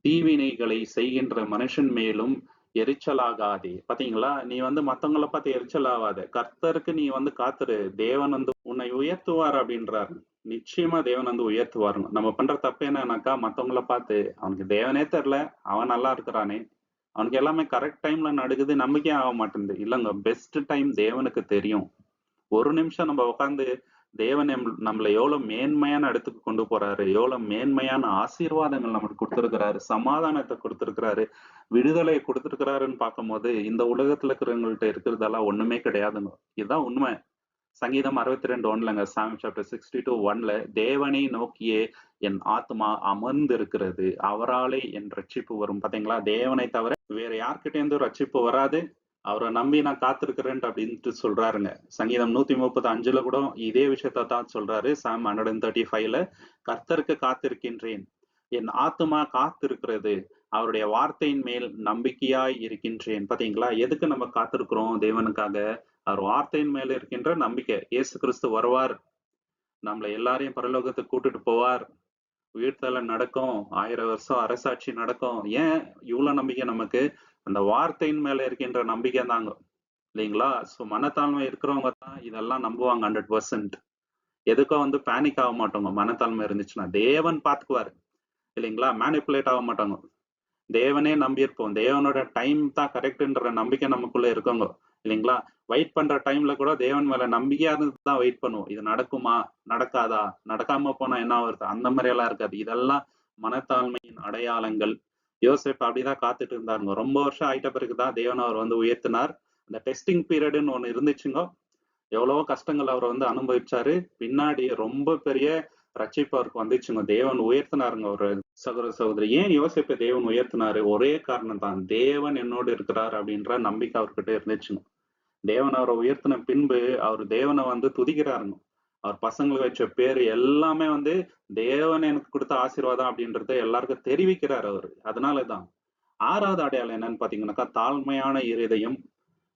தீவினைகளை செய்கின்ற மனுஷன் மேலும் எரிச்சலாகாதே. பாத்தீங்களா? நீ வந்து மத்தவங்கள பார்த்து எரிச்சல் ஆவாத. கர்த்தருக்கு நீ வந்து காத்திரு. தேவன் வந்து உன்னை உயர்த்துவார் அப்படின்றாரு. நிச்சயமா தேவன் வந்து உயர்த்துவாருங்க. நம்ம பண்ற தப்பு என்னன்னாக்கா, மத்தவங்கள பார்த்து அவனுக்கு தேவனே தெரியல, அவன் நல்லா இருக்கிறானே, அவனுக்கு எல்லாமே கரெக்ட் டைம்ல நடக்குது, நமக்கே ஆக மாட்டேங்குது. இல்லங்க, பெஸ்ட் டைம் தேவனுக்கு தெரியும். ஒரு நிமிஷம் நம்ம உட்கார்ந்து தேவன் நம்மள எவ்வளவு மேன்மையான இடத்துக்கு கொண்டு போறாரு, எவ்வளவு மேன்மையான ஆசீர்வாதங்கள் நமக்கு கொடுத்திருக்கிறாரு, சமாதானத்தை கொடுத்திருக்கிறாரு, விடுதலை கொடுத்திருக்கிறாருன்னு பார்க்கும்போது இந்த உலகத்துல இருக்கிறவங்கள்ட்ட இருக்கிறதெல்லாம் ஒண்ணுமே கிடையாதுங்க. இதுதான் உண்மை. சங்கீதம் 62:1 சாம் சாப்டர் 62:1 தேவனை நோக்கியே என் ஆத்மா அமர்ந்து இருக்கிறது, அவராலே என் ரட்சிப்பு வரும். பாத்தீங்களா? தேவனை தவிர வேற யார்கிட்ட இருந்து ரட்சிப்பு வராது. அவரை நம்பி நான் காத்திருக்கிறேன் அப்படின்ட்டு சொல்றாருங்க. சங்கீதம் 135 கூட இதே விஷயத்த தான் சொல்றாரு. சாம் 135 கர்த்தருக்கு காத்திருக்கின்றேன், என் ஆத்துமா காத்திருக்கிறது, அவருடைய வார்த்தையின் மேல் நம்பிக்கையாய் இருக்கின்றேன். பாத்தீங்களா? எதுக்கு நம்ம காத்திருக்கிறோம்? தேவனுக்காக. அவர் வார்த்தையின் மேல இருக்கின்ற நம்பிக்கை. இயேசு கிறிஸ்து வருவார், நம்மள எல்லாரையும் பரலோகத்துக்கு கூட்டிட்டு போவார், உயிர்த்தெழுதல் நடக்கும், 1000 வருஷம் அரசாட்சி நடக்கும். ஏன் இவ்வளவு நம்பிக்கை நமக்கு? அந்த வார்த்தையின் மேல இருக்கின்ற நம்பிக்கை தாங்க. இல்லைங்களா? ஸோ மனத்தாழ்மை இருக்கிறவங்க தான் இதெல்லாம் நம்புவாங்க 100%. எதுக்கும் வந்து பேனிக் ஆக மாட்டோங்க. மனத்தாழ்மை இருந்துச்சுன்னா. தேவன் பார்த்துக்குவாரு. இல்லைங்களா? மேனிபுலேட் ஆக மாட்டாங்க. தேவனே நம்பியிருப்போம். தேவனோட டைம் தான் கரெக்ட்ன்ற நம்பிக்கை நமக்குள்ள இருக்குங்க. இல்லைங்களா? வெயிட் பண்ற டைம்ல கூட தேவன் மேல நம்பிக்கையா இருந்து தான் வெயிட் பண்ணுவோம். இது நடக்குமா? நடக்காதா? நடக்காம போனா என்ன ஆகுறது? அந்த மாரி எல்லாம் இருக்காது. இதெல்லாம் மனத்தாழ்மையின் அடையாளங்கள். யோசேப்பு அப்படிதான் காத்துட்டு இருந்தாருங்க. ரொம்ப வருஷம் ஆயிட்ட பிறகு தான் தேவன் அவர் வந்து உயர்த்தினார். அந்த டெஸ்டிங் பீரியடுன்னு ஒண்ணு இருந்துச்சுங்க. எவ்வளவோ கஷ்டங்கள் அவர் வந்து அனுபவிச்சாரு. பின்னாடி ரொம்ப பெரிய ரட்சிப்பு அவருக்கு வந்துச்சுங்க. தேவன் உயர்த்தினாருங்க ஒரு சகோதர சகோதரி. ஏன் யோசேப்பை தேவன் உயர்த்தினாரு? ஒரே காரணம் தான். தேவன் என்னோடு இருக்கிறார் அப்படின்ற நம்பிக்கை அவர்கிட்ட இருந்துச்சுங்க. தேவன் அவரை உயர்த்தின பின்பு அவர் தேவனை வந்து துதிக்கிறாருங்க. அவர் பசங்களுக்கு வச்ச பேரு எல்லாமே வந்து தேவன் எனக்கு கொடுத்த ஆசீர்வாதம் அப்படின்றத எல்லாருக்கும் தெரிவிக்கிறார் அவரு. அதனாலதான் 6வது அடையாளம் என்னன்னு பாத்தீங்கன்னாக்கா, தாழ்மையான இருதயம்.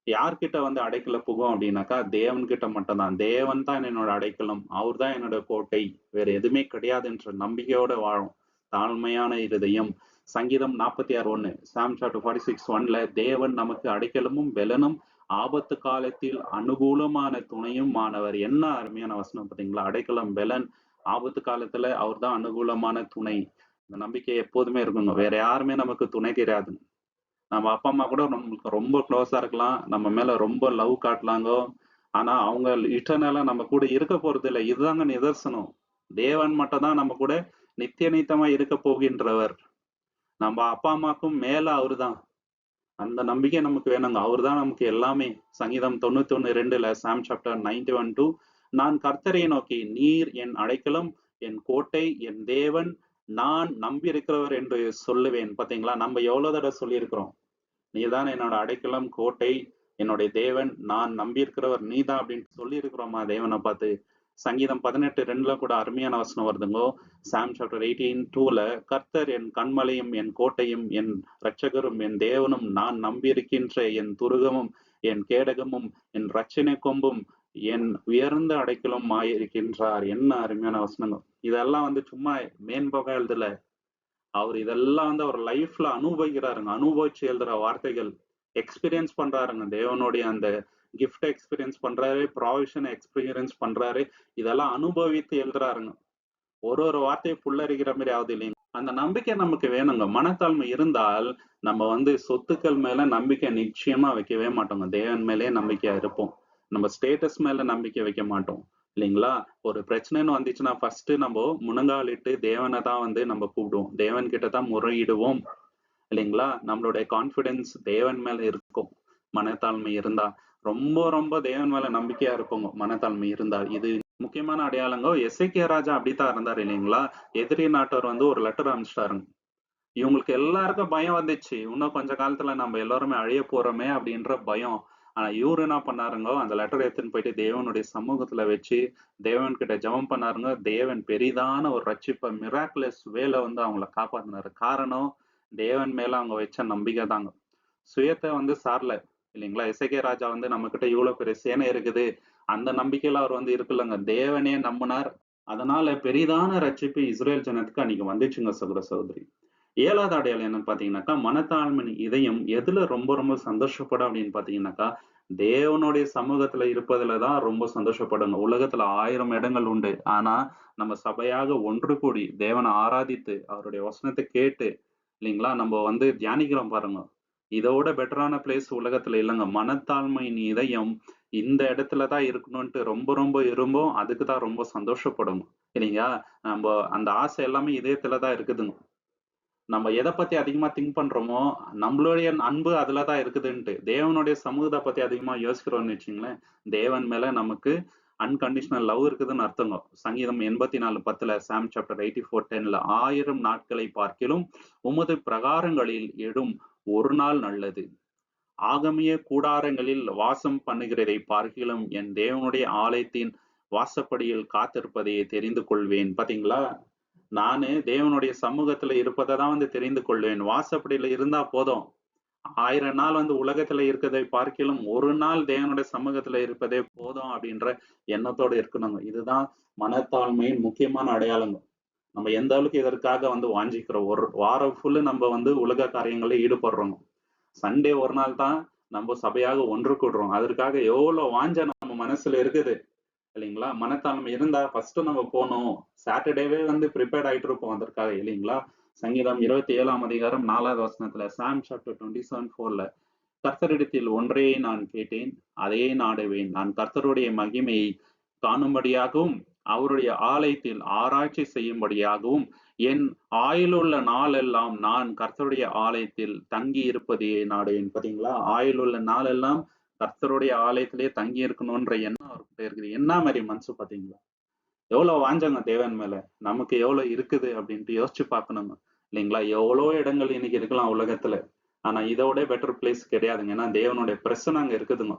யார்கிட்ட வந்து அடைக்கல புகும் அப்படின்னாக்கா, தேவன் கிட்ட மட்டும்தான். தேவன் தான் என்னோட அடைக்கலம். அவர் தான் என்னோட கோட்டை. வேற எதுவுமே கிடையாதுன்ற நம்பிக்கையோட வாழும். தாழ்மையான இருதயம். சங்கீதம் 46:1 சாம் சாப்டர் 46:1 தேவன் நமக்கு அடைக்கலமும் பெலனும் ஆபத்து காலத்தில் அனுகூலமான துணையும் ஆனவர். என்ன அருமையான வசனம் பார்த்தீங்களா? அடைக்கலம், பெலன், ஆபத்து காலத்துல அவர் தான் அனுகூலமான துணை. இந்த நம்பிக்கை எப்போதுமே இருக்குங்க. வேற யாருமே நமக்கு துணை கிடையாது. நம்ம அப்பா அம்மா கூட நம்மளுக்கு ரொம்ப க்ளோஸா இருக்கலாம். நம்ம மேல ரொம்ப லவ் காட்டலாங்கோ. ஆனா அவங்க இட்டர்னலா நம்ம கூட இருக்க போறது இல்ல. இதுதாங்க நிதர்சனம். தேவன் மட்டும் தான் நம்ம கூட நித்திய நித்தயமா இருக்க போகின்றவர். நம்ம அப்பா அம்மாக்கும் மேல அவருதான். அந்த நம்பிக்கை நமக்கு வேணுங்க. அவர்தான் நமக்கு எல்லாமே. சங்கீதம் 91:2 சாம் சாப்டர் 91:2 நான் கர்த்தரை நோக்கி நீர் என் அடைக்கலம், என் கோட்டை, என் தேவன், நான் நம்பியிருக்கிறவர் என்று சொல்லுவேன். பாத்தீங்களா? நம்ம எவ்வளவு தடவை சொல்லியிருக்கிறோம். நீதான் என்னோட அடைக்கலம், கோட்டை, என்னுடைய தேவன், நான் நம்பியிருக்கிறவர் நீதான் அப்படின்னு சொல்லி இருக்கிறோமா தேவனை பார்த்து. சங்கீதம் 18:2 கூட அருமையான வசனம் வருதுங்கோ. சாம் சாப்டர் 18:2 கர்த்தர் என் கண்மலையும் என் கோட்டையும் என் இரட்சகரும் என் தேவனும் நான் நம்பியிருக்கின்ற என் துருகமும் என் கேடகமும் என் இரட்சணை கொம்பும் என் உயர்ந்த அடைக்கலும் ஆயிருக்கின்றார். என்ன அருமையான வசனங்கள். இதெல்லாம் வந்து சும்மா மேன்போக எழுதல. அவர் இதெல்லாம் வந்து அவர் லைஃப்ல அனுபவிக்கிறாருங்க. அனுபவிச்சு எழுதுற வார்த்தைகள். எக்ஸ்பீரியன்ஸ் பண்றாருங்க. தேவனுடைய அந்த கிஃப்ட் எக்ஸ்பீரியன்ஸ் பண்றாரு, ப்ராவிஷன் எக்ஸ்பீரியன்ஸ் பண்றாரு. இதெல்லாம் அனுபவித்து எழுதுறாருங்க. ஒரு ஒரு வார்த்தையை புல்லரிக்கிற மாதிரி ஆகுது இல்லைங்க. அந்த நம்பிக்கை நமக்கு வேணுங்க. மனத்தாழ்மை இருந்தால் நம்ம வந்து சொத்துக்கள் மேல நம்பிக்கை நிச்சயமா வைக்கவே மாட்டோங்க. தேவன் மேலே நம்பிக்கையா இருப்போம். நம்ம ஸ்டேட்டஸ் மேல நம்பிக்கை வைக்க மாட்டோம். இல்லைங்களா? ஒரு பிரச்சனைன்னு வந்துச்சுன்னா ஃபர்ஸ்ட் நம்ம முழங்காலிட்டு தேவனை தான் வந்து நம்ம கூப்பிடுவோம். தேவன் கிட்ட தான் முறையிடுவோம். இல்லைங்களா? நம்மளுடைய கான்ஃபிடன்ஸ் தேவன் மேல இருக்கும். மனத்தாழ்மை இருந்தா ரொம்ப ரொம்ப தேவன் மேல நம்பிக்கையா இருப்போங்க. மனத்தாழ்மை இருந்தால் இது முக்கியமான அடையாளங்க. எசேக்கியா ராஜா அப்படித்தான் இருந்தாரு இல்லைங்களா? எதிரி நாட்டவர் வந்து ஒரு லெட்டர் அனுப்பிச்சிட்டாருங்க. இவங்களுக்கு எல்லாருக்கும் பயம் வந்துச்சு. இன்னும் கொஞ்ச காலத்துல நம்ம எல்லாருமே அழிய போறோமே அப்படின்ற பயம். ஆனா இவரு என்ன பண்ணாருங்க, அந்த லெட்டர் எடுத்துன்னு போயிட்டு தேவனுடைய சமூகத்துல வச்சு தேவன் கிட்ட ஜெபம் பண்ணாருங்க. தேவன் பெரிதான ஒரு ரட்சிப்ப மிராக்குலஸ் வேல வந்து அவங்கள காப்பாத்தினாரு. காரணம் தேவன் மேல அவங்க வச்ச நம்பிக்கை தாங்க. சுயத்தை வந்து சாரல. இல்லைங்களா? எசேக்கியா ராஜா வந்து நம்ம கிட்ட இவ்வளவு பெரிய சேனை இருக்குது. அந்த நம்பிக்கையில அவர் வந்து இருக்குல்லங்க. தேவனே நம்பினார். அதனால பெரிதான ரட்சிப்பு இஸ்ரேல் ஜனத்துக்கு அன்னைக்கு வந்துச்சுங்க சகோதர சகோதரி. 7வது அடையாளம் என்னன்னு பாத்தீங்கன்னாக்கா, மனத்தாழ்மையின் இதயம் எதுல ரொம்ப ரொம்ப சந்தோஷப்படும் அப்படின்னு பாத்தீங்கன்னாக்கா, தேவனுடைய சமூகத்துல இருப்பதுலதான் ரொம்ப சந்தோஷப்படுங்க. உலகத்துல 1000 இடங்கள் உண்டு. ஆனா நம்ம சபையாக ஒன்று கூடி தேவனை ஆராதித்து அவருடைய வசனத்தை கேட்டு இல்லைங்களா நம்ம வந்து தியானிக்கிறோம் பாருங்க. இதோட பெட்டரான பிளேஸ் உலகத்துல இல்லைங்க. மனத்தாழ்மையின் இதயம் இந்த இடத்துலதான் இருக்கணும்ட்டு ரொம்ப ரொம்ப விரும்பும். அதுக்குதான் ரொம்ப சந்தோஷப்படும். இல்லைங்களா? நம்ம அந்த ஆசை எல்லாமே இதயத்துலதான் இருக்குதுங்க. நம்ம எதை பத்தி அதிகமா திங்க் பண்றோமோ, நம்மளுடைய அன்பு அதுலதான் இருக்குதுன்ட்டு. தேவனுடைய சமூகத்தை பத்தி அதிகமா யோசிக்கிறோம்னு வச்சுங்களேன், தேவன் மேல நமக்கு அன்கண்டிஷனல் லவ் இருக்குதுன்னு அர்த்தங்க. சங்கீதம் 84:10 சாம் சாப்டர் 84:10 1000 நாட்களை பார்க்கிலும் உமது பிரகாரங்களில் எடும் ஒரு நாள் நல்லது. ஆகமய கூடாரங்களில் வாசம் பண்ணுகிறதை பார்க்கிலும் என் தேவனுடைய ஆலயத்தின் வாசப்படியில் காத்திருப்பதையே தெரிந்து கொள்வேன். பாத்தீங்களா? நானு தேவனுடைய சமூகத்துல இருப்பதை தான் வந்து தெரிந்து கொள்வேன். வாசப்படியில இருந்தா போதும். 1000 நாள் வந்து உலகத்துல இருக்கிறதை பார்க்கிலும் ஒரு நாள் தேவனுடைய சமூகத்துல இருப்பதே போதும் அப்படின்ற எண்ணத்தோட இருக்கணுங்க. இதுதான் மனத்தாழ்மையின் முக்கியமான அடையாளங்க. நம்ம எந்த அளவுக்கு இதற்காக வந்து வாஞ்சிக்கிறோம். ஒரு வாரம் ஃபுல்லு நம்ம வந்து உலக காரியங்கள்ல ஈடுபடுறோம். சண்டே ஒரு நாள் தான் நம்ம சபையாக ஒன்று கூடுறோம். அதற்காக எவ்வளவு வாஞ்சை நம்ம மனசுல இருக்குது இல்லைங்களா? மனத்தாழ்மை இருந்தா ஃபர்ஸ்ட் நம்ம போணும். சாட்டர்டேவே வந்து பிரிப்பேர்ட் ஆயிட்டு இருப்போம் அதற்காக இல்லைங்களா? சங்கீதம் 27ஆம் அதிகாரம் 4வது வசனத்துல சாம் சாப்டர் 27:4ல கர்த்தரிடத்தில் ஒன்றையே நான் கேட்டேன், அதையே நாடுவேன். நான் கர்த்தருடைய மகிமையை காணும்படியாகவும், அவருடைய ஆலயத்தில் ஆராய்ச்சி செய்யும்படியாகவும், என் ஆயுளுள்ள நாளெல்லாம் நான் கர்த்தருடைய ஆலயத்தில் தங்கி இருப்பதையே நாடுவேன். பாத்தீங்களா? ஆயுளுள்ள நாளெல்லாம் கர்த்தருடைய ஆலயத்திலேயே தங்கி இருக்கணும்ன்ற எண்ணம் அவர்கிட்ட இருக்குது. என்ன மாதிரி மனசு பாத்தீங்களா? எவ்வளவு வாஞ்சங்க தேவன் மேல. நமக்கு எவ்வளவு இருக்குது அப்படின்ட்டு யோசிச்சு பார்க்கணுங்க. இல்லைங்களா? எவ்வளோ இடங்கள் இன்னைக்கு இருக்கலாம் உலகத்துல. ஆனா இதோட பெட்டர் பிளேஸ் கிடையாதுங்க. ஏன்னா தேவனுடைய பிரசன்னம் அங்க இருக்குதுங்க.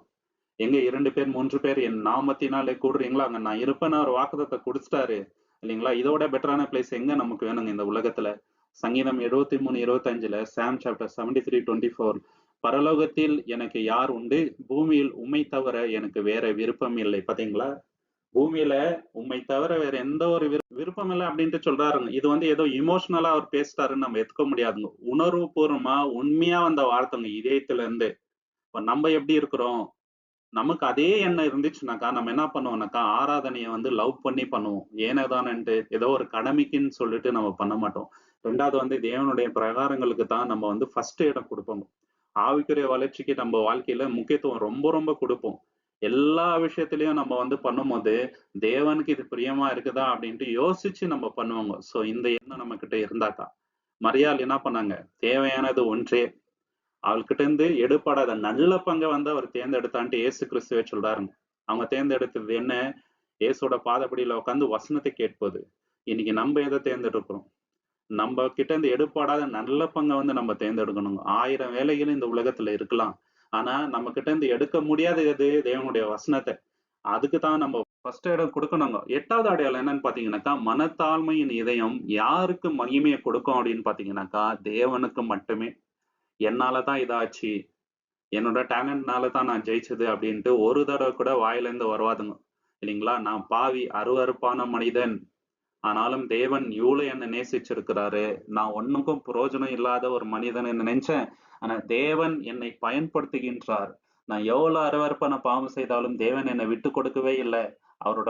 எங்க 2 பேர் 3 பேர் என் நாமத்தினாலே கூடுறீங்களோ அங்க நான் இருப்பேன்னு ஒரு வாக்குத்தத்தம் குடுத்துட்டாரு. இல்லைங்களா? இதோட பெட்டரான பிளேஸ் எங்க நமக்கு வேணுங்க இந்த உலகத்துல? சங்கீதம் 73:25ல சாம் சாப்டர் 73:24 பரலோகத்தில் எனக்கு யார் உண்டு? பூமியில் உம்மை தவிர எனக்கு வேற விருப்பம் இல்லை. பாத்தீங்களா? பூமியில உம்மை தவிர வேற எந்த ஒரு விருப்பம் இல்லை அப்படின்ட்டு சொல்றாருங்க. இது வந்து ஏதோ இமோஷனலா அவர் பேசிட்டாருன்னு நம்ம எடுத்துக்க முடியாதுங்க. உணர்வு பூர்வமா உண்மையா வந்த வார்த்தைங்க இதயத்துல இருந்து. இப்ப நம்ம எப்படி இருக்கிறோம்? நமக்கு அதே எண்ணம் இருந்துச்சுனாக்கா நம்ம என்ன பண்ணுவோம்னாக்கா ஆராதனையை வந்து லவ் பண்ணி பண்ணுவோம். ஏனோதானன்ட்டு ஏதோ ஒரு கடமைக்குன்னு சொல்லிட்டு நம்ம பண்ண மாட்டோம். ரெண்டாவது வந்து தேவனுடைய பிரகாரங்களுக்கு தான் நம்ம வந்து ஃபர்ஸ்ட் இடம் கொடுப்போம். ஆவிக்குரிய வளர்ச்சிக்கு நம்ம வாழ்க்கையில முக்கியத்துவம் ரொம்ப ரொம்ப கொடுப்போம். எல்லா விஷயத்திலயும் நம்ம வந்து பண்ணும்போது தேவனுக்கு இது பிரியமா இருக்குதா அப்படின்ட்டு யோசிச்சு நம்ம பண்ணுவோங்க. சோ இந்த எண்ணம் நம்ம கிட்ட இருந்தாக்கா மரியாள் என்ன பண்ணாங்க? தேவையானது ஒன்றே, அவள்கிட்ட இருந்து எடுபடாத நல்ல பங்கை வந்து அவர் தேர்ந்தெடுத்தான்ட்டு இயேசு கிறிஸ்துவே சொல்றாருங்க. அவங்க தேர்ந்தெடுத்தது என்ன? இயேசுவோட பாதப்படியில உட்கார்ந்து வசனத்தை கேட்பது. இன்னைக்கு நம்ம எதை தேர்ந்தெடுக்கிறோம்? நம்ம கிட்ட இருந்து எடுபடாத நல்ல பங்கை வந்து நம்ம தேர்ந்தெடுக்கணுங்க. 1000 வேலைகள் இந்த உலகத்துல இருக்கலாம். ஆனா நம்ம கிட்ட இருந்து எடுக்க முடியாத எது? தேவனுடைய வசனத்தை. அதுக்கு தான் நம்ம ஃபர்ஸ்ட் இடம் கொடுக்கணுங்க. 8வது அடையாளம் என்னன்னு பாத்தீங்கன்னாக்கா, மனத்தாழ்மையின் இதயம் யாருக்கு மகிமையை கொடுக்கும் அப்படின்னு பாத்தீங்கன்னாக்கா, தேவனுக்கு மட்டுமே. என்னாலதான் இதாச்சு, என்னோட டேலண்ட்னால தான் நான் ஜெயிச்சது அப்படின்ட்டு ஒரு தடவை கூட வாயிலிருந்து வருவாதுங்க. இல்லைங்களா? நான் பாவி அருவருப்பான மனிதன். ஆனாலும் தேவன் இவ்வளவு என்ன நேசிச்சிருக்கிறாரு. நான் ஒண்ணுக்கும் பிரயோஜனம் இல்லாத ஒரு மனிதன் நினைச்சேன். ஆனா தேவன் என்னை பயன்படுத்துகின்றார். நான் எவ்வளவு அருவருப்பான பாவம் செய்தாலும் தேவன் என்னை விட்டு கொடுக்கவே இல்லை. அவரோட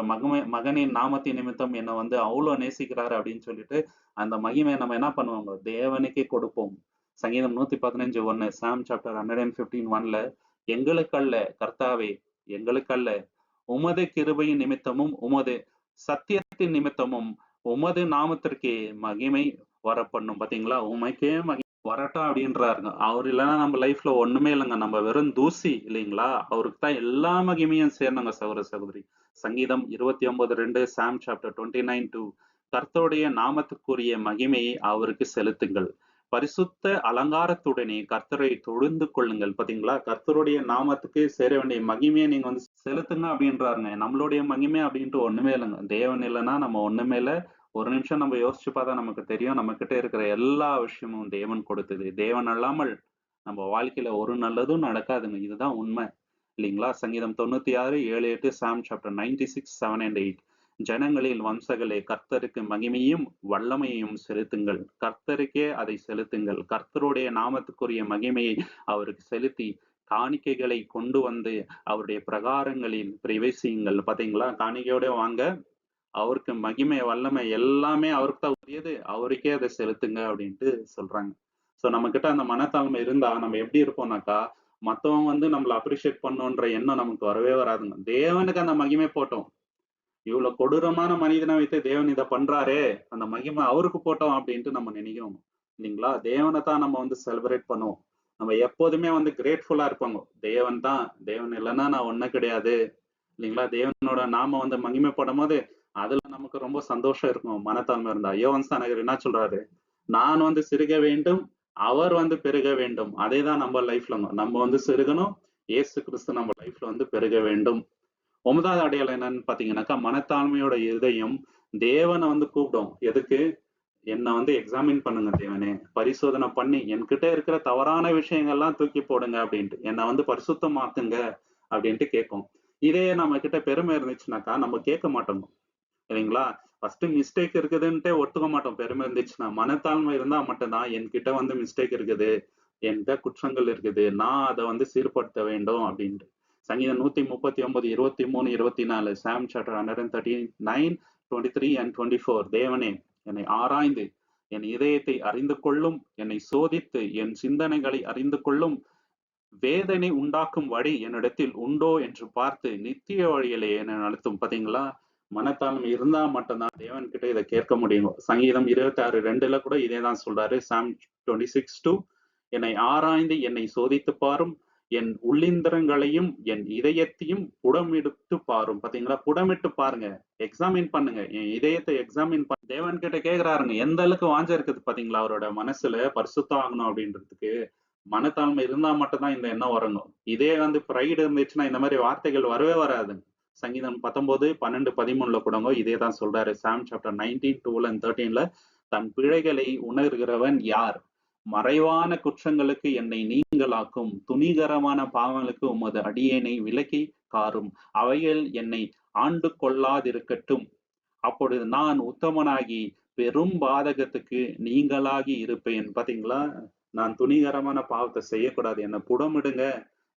மகனின் நாமத்தின் நிமித்தம் என்னை வந்து அவ்வளவு நேசிக்கிறாரு அப்படின்னு சொல்லிட்டு அந்த மகிமை நம்ம என்ன பண்ணுவோங்க? தேவனுக்கே கொடுப்போம். சங்கீதம் 115:1 சாம் சாப்டர் 115:1ல எங்களுக்கல்ல கர்த்தாவே, எங்களுக்கல்ல, உமது கிருபையின் நிமித்தமும் உமது சத்தியத்தின் நிமித்தமும் உமது நாமத்திற்கே மகிமை வரப்படணும். பாத்தீங்களா? உமைக்கே மகிமை வரட்டும் அப்படின்றாருங்க. அவர் இல்லைன்னா நம்ம லைஃப்ல ஒண்ணுமே இல்லைங்க. நம்ம வெறும் தூசி இல்லைங்களா? அவருக்கு தான் எல்லா மகிமையும் சேரணுங்க சகோதர சகோதரி. சங்கீதம் 29:2 சாம் சாப்டர் 29:2 கர்த்தருடைய நாமத்துக்குரிய மகிமையை அவருக்கு செலுத்துங்கள். பரிசுத்த அலங்காரத்துடனே கர்த்தரை தொழுந்து கொள்ளுங்கள். பாத்தீங்களா? கர்த்தருடைய நாமத்துக்கு சேர வேண்டிய மகிமையை நீங்க வந்து செலுத்துங்க அப்படின்றாருங்க. நம்மளுடைய மகிமை அப்படின்ட்டு ஒண்ணுமே இல்லைங்க. தேவன் இல்லைன்னா நம்ம ஒண்ணுமே இல்லை. ஒரு நிமிஷம் நம்ம யோசிச்சு பார்த்தா நமக்கு தெரியும். நம்ம கிட்ட இருக்கிற எல்லா விஷயமும் தேவன் கொடுத்தது. தேவன் அல்லாமல் நம்ம வாழ்க்கையில ஒரு நல்லதும் நடக்காதுங்க. இதுதான் உண்மை. இல்லைங்களா? சங்கீதம் 96:7-8 சாம் சாப்டர் 96:7-8 ஜனங்களில் வம்சங்களே கர்த்தருக்கு மகிமையும் வல்லமையையும் செலுத்துங்கள். கர்த்தருக்கே அதை செலுத்துங்கள். கர்த்தருடைய நாமத்துக்குரிய மகிமையை அவருக்கு செலுத்தி காணிக்கைகளை கொண்டு வந்து அவருடைய பிரகாரங்களில் பிரவேசியுங்கள். பாத்தீங்களா? காணிக்கையோட வாங்க, அவருக்கு மகிமை வல்லமை எல்லாமே அவருக்கு தான் உரியது. அவருக்கே அதை செலுத்துங்க அப்படின்ட்டு சொல்றாங்க. சோ நம்ம கிட்ட அந்த மனத்தாழ்மை இருந்தா நம்ம எப்படி இருப்போம்னாக்கா, மத்தவங்க வந்து நம்மள அப்ரிஷியேட் பண்ணுன்ற எண்ணம் நமக்கு வரவே வராதுங்க. தேவனுக்கு அந்த மகிமை போட்டோம். இவ்வளவு கொடூரமான மனிதனை வைத்து தேவன் இதை பண்றாரே, அந்த மகிமை அவருக்கு போட்டோம் அப்படின்ட்டு நம்ம நினைக்கிறோம். இல்லைங்களா? தேவனை தான் நம்ம வந்து செலிப்ரேட் பண்ணுவோம். நம்ம எப்போதுமே வந்து கிரேட்ஃபுல்லா இருப்பாங்க. தேவன் தான், தேவன் இல்லைன்னா நான் ஒண்ணும் கிடையாது. இல்லைங்களா? தேவனோட நாம வந்து மகிமைப்படும் போது அதுல நமக்கு ரொம்ப சந்தோஷம் இருக்கும். மனத்தாழ்மை இருந்தா. யோவான் ஸ்நானகர் என்ன சொல்றாரு? நான் வந்து சிறுக வேண்டும், அவர் வந்து பெருக வேண்டும். அதே தான் நம்ம லைஃப்ல நம்ம வந்து சிறுகணும், இயேசு கிறிஸ்து நம்ம லைஃப்ல வந்து பெருக வேண்டும். 9வது அடையாளம் என்னன்னு பாத்தீங்கன்னாக்கா, மனத்தாழ்மையோட இதயம் தேவனை வந்து கூப்பிடும். எதுக்கு? என்னை வந்து எக்ஸாமின் பண்ணுங்க தேவனே, பரிசோதனை பண்ணி என்கிட்ட இருக்கிற தவறான விஷயங்கள்லாம் தூக்கி போடுங்க அப்படின்ட்டு, என்னை வந்து பரிசுத்தமாக்குங்க அப்படின்ட்டு கேட்கும். இதே நம்ம கிட்ட பெருமை இருந்துச்சுனாக்கா நம்ம கேட்க மாட்டோம். இல்லைங்களா? ஃபர்ஸ்ட் மிஸ்டேக் இருக்குதுன்ட்டே ஒத்துக்க மாட்டோம். பெருமை இருந்துச்சுன்னா, மனத்தாழ்மை இருந்தா மட்டும்தான் என்கிட்ட வந்து மிஸ்டேக் இருக்குது, என்கிட்ட குற்றங்கள் இருக்குது. நான் அத வந்து சீர்படுத்த வேண்டும் அப்படின்ட்டு. சங்கீதம் 139, 23, 24 சாம் சாப்டர் 139, 23 அண்ட் 24 தேவனே என்னை ஆராய்ந்து என் இதயத்தை அறிந்து கொள்ளும், என்னை சோதித்து என் சிந்தனைகளை அறிந்து கொள்ளும், வேதனை உண்டாக்கும் வழி என்னிடத்தில் உண்டோ என்று பார்த்து நித்திய வழியிலே என்னை நடத்தும். பாத்தீங்களா? மனத்தாழ்மை இருந்தா மட்டும்தான் தேவன் கிட்ட இதை கேட்க முடியும். சங்கீதம் 26:2 கூட இதே தான் சொல்றாரு. சாம் 26:2 என்னை ஆராய்ந்து என்னை சோதித்து பாரும், என் உள்ளிந்திரங்களையும் என் இதயத்தையும் புடமிட்டு பாரும். பாத்தீங்களா? புடமிட்டு பாருங்க, எக்ஸாமின் பண்ணுங்க, என் இதயத்தை எக்ஸாமின் பண்ண தேவன் கிட்ட கேக்குறாருங்க. எந்த அளவுக்கு வாஞ்ச இருக்குது பாத்தீங்களா? அவரோட மனசுல பரிசுத்தம் ஆகணும் அப்படின்றதுக்கு. மனத்தாழ்மை இருந்தா மட்டும்தான் இந்த எண்ணம் வரணும். இதே வந்து ப்ரைடு இருந்துச்சுன்னா இந்த மாதிரி வார்த்தைகள் வரவே வராது. சங்கீதம் 19, 12, 13 கூடங்க இதே தான் சொல்றாரு. சாம் சாப்டர் 19, 2 and 13 தன் பிழைகளை உணர்கிறவன் யார்? மறைவான குற்றங்களுக்கு என்னை நீங்களாக்கும், துணிகரமான பாவங்களுக்கு உமது அடியேனை விலக்கி காரும், அவைகள் என்னை ஆண்டு கொள்ளாதிருக்கட்டும். அப்பொழுது நான் உத்தமனாகி பெரும் பாதகத்துக்கு நீங்களாகி இருப்பேன். பாத்தீங்களா? நான் துணிகரமான பாவத்தை செய்யக்கூடாது, என்னை புடமிடுங்க,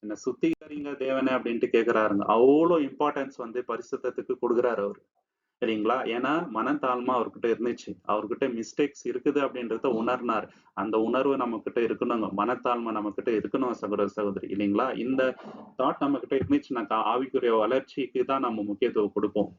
என்னை சுத்திகரிங்க தேவனே அப்படின்ட்டு கேட்கிறாருங்க. அவ்வளோ இம்பார்ட்டன்ஸ் வந்து பரிசுத்தத்துக்கு கொடுக்குறாரு அவரு. சரிங்களா? ஏன்னா மனத்தாழ்மை அவர்கிட்ட இருந்துச்சு. அவர்கிட்ட மிஸ்டேக்ஸ் இருக்குது அப்படின்றத உணர்னார். அந்த உணர்வு நம்ம கிட்ட இருக்கணுங்க. மனத்தாழ்மை நம்ம கிட்ட இருக்கணும் சகோதர சகோதரி, இல்லைங்களா? இந்த தாட் நம்ம கிட்ட இருந்துச்சுனாக்கா ஆவிக்குரிய வளர்ச்சிக்கு தான் நம்ம முக்கியத்துவம் கொடுப்போம்.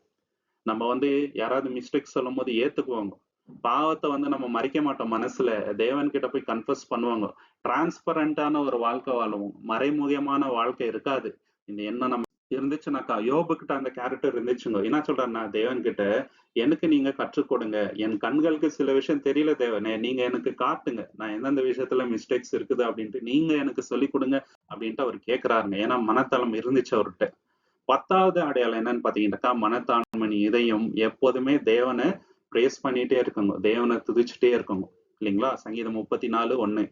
நம்ம வந்து யாராவது மிஸ்டேக் சொல்லும் போது ஏத்துக்குவாங்க. பாவத்தை வந்து நம்ம மறைக்க மாட்டோம் மனசுல. தேவன் கிட்ட போய் கன்ஃபஸ் பண்ணுவாங்க. டிரான்ஸ்பரண்டான ஒரு வாழ்க்கை வாழுவோம். மறைமுகமான வாழ்க்கை இருக்காது. இந்த எண்ணம் நம்ம இருந்துச்சுனாக்கா, யோபு கிட்ட அந்த கேரக்டர் இருந்துச்சுங்க. என்ன சொல்றாருன்னா, தேவன் கிட்ட எனக்கு நீங்க கற்றுக் கொடுங்க. என் கண்களுக்கு சில விஷயம் தெரியல தேவனே, நீங்க எனக்கு காட்டுங்க. நான் எந்தெந்த விஷயத்துல மிஸ்டேக்ஸ் இருக்குது அப்படின்ட்டு நீங்க எனக்கு சொல்லிக் கொடுங்க அப்படின்ட்டு அவர் கேட்கிறாருங்க. ஏன்னா மனத்தளம் இருந்துச்சு அவர்கிட்ட. 10வது அடையாளம் என்னன்னு பாத்தீங்கன்னாக்கா, மனத்தாழ்மையின் இதயம் எப்போதுமே தேவனை பிரேஸ் பண்ணிட்டே இருக்குங்க, தேவனை துதிச்சுட்டே இருக்குங்க, இல்லைங்களா? சங்கீதம் 34:1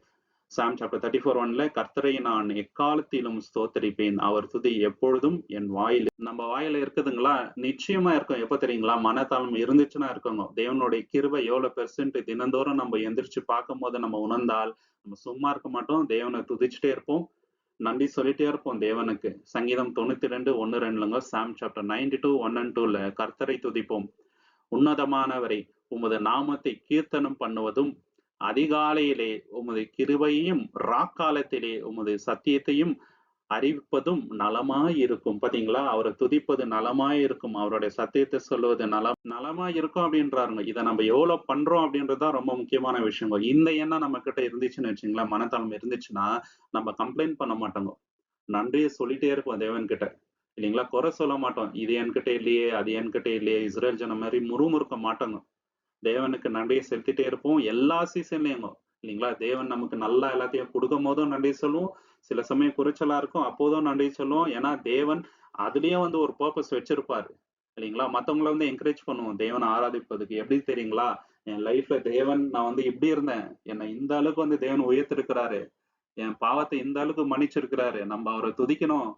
சாம் சாப்டர் 34:1 கர்த்தரை நான் எக்காலத்திலும் ஸ்தோத்தரிப்பேன், அவர் துதி எப்பொழுதும் என் வாயில். நம்ம வாயில இருக்குதுங்களா? நிச்சயமா இருக்கும். எப்ப தெரியுங்களா? மனத்தாழ்மை இருந்துச்சுன்னா இருக்குங்க. தேவனுடைய கிருபை எவ்வளவு பெர்சென்ட் தினந்தோறும் நம்ம எந்திரிச்சு பார்க்கும் போது நம்ம உணர்ந்தால் நம்ம சும்மா இருக்க மாட்டோம், தேவனை துதிச்சுட்டே இருப்போம், நன்றி சொல்லிட்டே இருப்போம் தேவனுக்கு. சங்கீதம் 92:1-2 சாம் சாப்டர் 92, 1 and 2 கர்த்தரை துதிப்போம், உன்னதமானவரை உமது நாமத்தை கீர்த்தனம் பண்ணுவதும், அதிகாலையிலே உமது கிருபையையும் ராக்காலத்திலே உமது சத்தியத்தையும் அறிவிப்பதும் நலமாய் இருக்கும். பாத்தீங்களா? அவரை துதிப்பது நலமாய் இருக்கும், அவருடைய சத்தியத்தை சொல்லுவது நலமாய் இருக்கும் அப்படின்றாருங்க. இதை நம்ம எவ்வளவு பண்றோம் அப்படின்றதுதான் ரொம்ப முக்கியமான விஷயம். இந்த எண்ணம் நம்ம கிட்ட இருந்துச்சுன்னு வச்சுங்களேன், மனத்தாழ்மை இருந்துச்சுன்னா நம்ம கம்ப்ளைண்ட் பண்ண மாட்டோங்க, நன்றியை சொல்லிட்டே இருப்போம் தேவன் கிட்ட, இல்லைங்களா? குறை சொல்ல மாட்டோம். இது என்கிட்ட இல்லையே, அது என்கிட்ட இல்லையே, இஸ்ரேல் ஜனம் மாதிரி முறுமுறுக்க மாட்டோங்க. தேவனுக்கு நன்றியை செலுத்திட்டே இருப்போம் எல்லா சீசன்லயும், இல்லைங்களா? தேவன் நமக்கு நல்லா எல்லாத்தையும் கொடுக்கும் போதும் நன்றி சொல்லுவோம், சில சமயம் குறைச்சலா இருக்கும் அப்போதும் நன்றி சொல்லுவோம். ஏன்னா தேவன் அதுலயும் வந்து ஒரு பர்பஸ் வச்சிருப்பாரு, இல்லைங்களா? மத்தவங்களை வந்து என்கரேஜ் பண்ணுவோம் தேவனை ஆராதிப்பதுக்கு. எப்படி தெரியுங்களா? என் லைஃப்ல தேவன், நான் வந்து இப்படி இருந்தேன், என்னை இந்த அளவுக்கு வந்து தேவன் உயர்த்திருக்கிறாரு, என் பாவத்தை இந்த அளவுக்கு மன்னிச்சிருக்கிறாரு, நம்ம அவரை துதிக்கணும்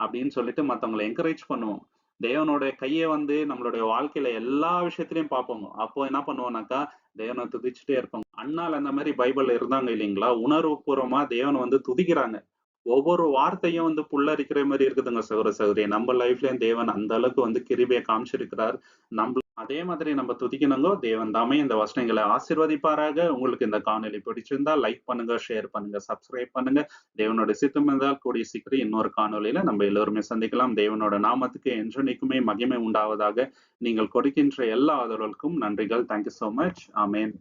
அப்படின்னு சொல்லிட்டு மத்தவங்களை என்கரேஜ் பண்ணுவோம். தேவனோட கையை வந்து நம்மளுடைய வாழ்க்கையில எல்லா விஷயத்திலயும் பார்ப்போங்க. அப்போ என்ன பண்ணுவோம்னாக்கா, தேவனை துதிச்சுட்டே இருப்போம். அண்ணால் அந்த மாதிரி பைபிள்ல இருந்தாங்க, இல்லைங்களா? உணர்வு பூர்வமா தேவனை வந்து துதிக்கிறாங்க. ஒவ்வொரு வார்த்தையும் வந்து புல்லரிக்கிற மாதிரி இருக்குதுங்க சகோதர சகோதரி. நம்ம லைஃப்லயும் தேவன் அந்த அளவுக்கு வந்து கிருபையை காமிச்சிருக்கிறார். நம்ம அதே மாதிரி நம்ம துதிக்கணுங்கோ. தேவன் தாமே இந்த வசனங்களை ஆசீர்வதிப்பாராக. உங்களுக்கு இந்த காணொளி பிடிச்சிருந்தா லைக் பண்ணுங்க, ஷேர் பண்ணுங்க, சப்ஸ்கிரைப் பண்ணுங்க. தேவனோட சித்தம் இருந்தால் கூடிய சீக்கிரம் இன்னொரு காணொளியில நம்ம எல்லோருமே சந்திக்கலாம். தேவனோட நாமத்துக்கு என்றென்னைக்குமே மகிமை உண்டாவதாக. நீங்கள் கொடுக்கின்ற எல்லா ஆதரவுகளுக்கும் நன்றிகள். Thank you so much. ஆமேன்.